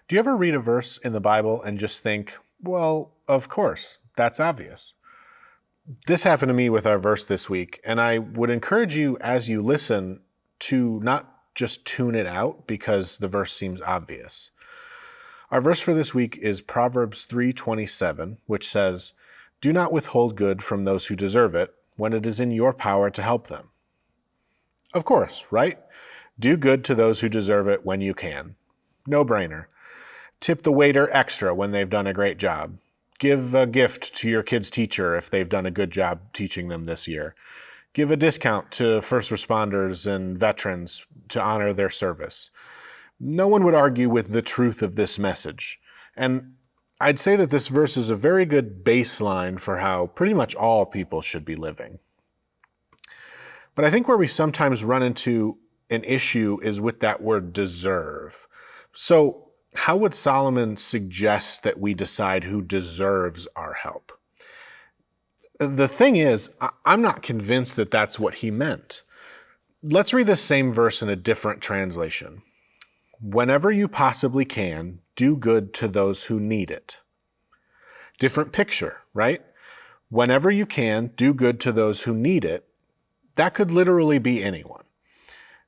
Do you ever read a verse in the Bible and just think, well, of course, that's obvious? This happened to me with our verse this week, and I would encourage you as you listen to not just tune it out because the verse seems obvious. Our verse for this week is Proverbs 3:27, which says, "Do not withhold good from those who deserve it when it is in your power to help them." Of course, right? Do good to those who deserve it when you can. No brainer. Tip the waiter extra when they've done a great job. Give a gift to your kid's teacher if they've done a good job teaching them this year. Give a discount to first responders and veterans to honor their service. No one would argue with the truth of this message. And I'd say that this verse is a very good baseline for how pretty much all people should be living. But I think where we sometimes run into an issue is with that word deserve. So, how would Solomon suggest that we decide who deserves our help? The thing is, I'm not convinced that that's what he meant. Let's read the same verse in a different translation. Whenever you possibly can, do good to those who need it. Different picture, right? Whenever you can, do good to those who need it. That could literally be anyone.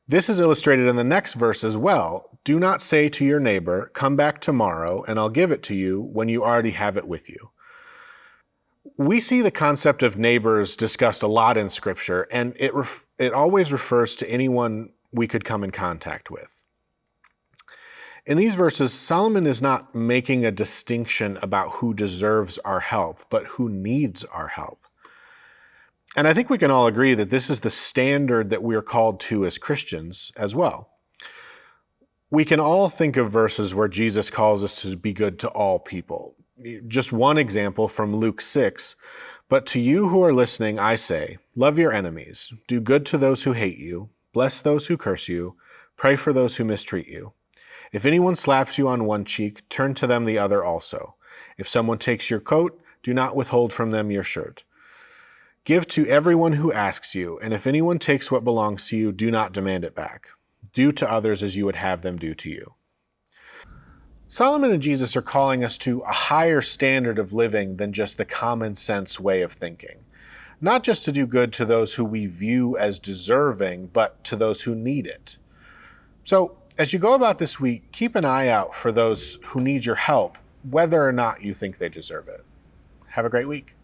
This is illustrated in the next verse as well. Do not say to your neighbor, "Come back tomorrow and I'll give it to you," when you already have it with you. We see the concept of neighbors discussed a lot in Scripture, and it always refers to anyone we could come in contact with. In these verses, Solomon is not making a distinction about who deserves our help, but who needs our help. And I think we can all agree that this is the standard that we are called to as Christians as well. We can all think of verses where Jesus calls us to be good to all people. Just one example from Luke 6, "But to you who are listening, I say, love your enemies, do good to those who hate you, bless those who curse you, pray for those who mistreat you. If anyone slaps you on one cheek, turn to them the other also. If someone takes your coat, do not withhold from them your shirt. Give to everyone who asks you, and if anyone takes what belongs to you, do not demand it back. Do to others as you would have them do to you." Solomon and Jesus are calling us to a higher standard of living than just the common sense way of thinking. Not just to do good to those who we view as deserving, but to those who need it. So, as you go about this week, keep an eye out for those who need your help, whether or not you think they deserve it. Have a great week.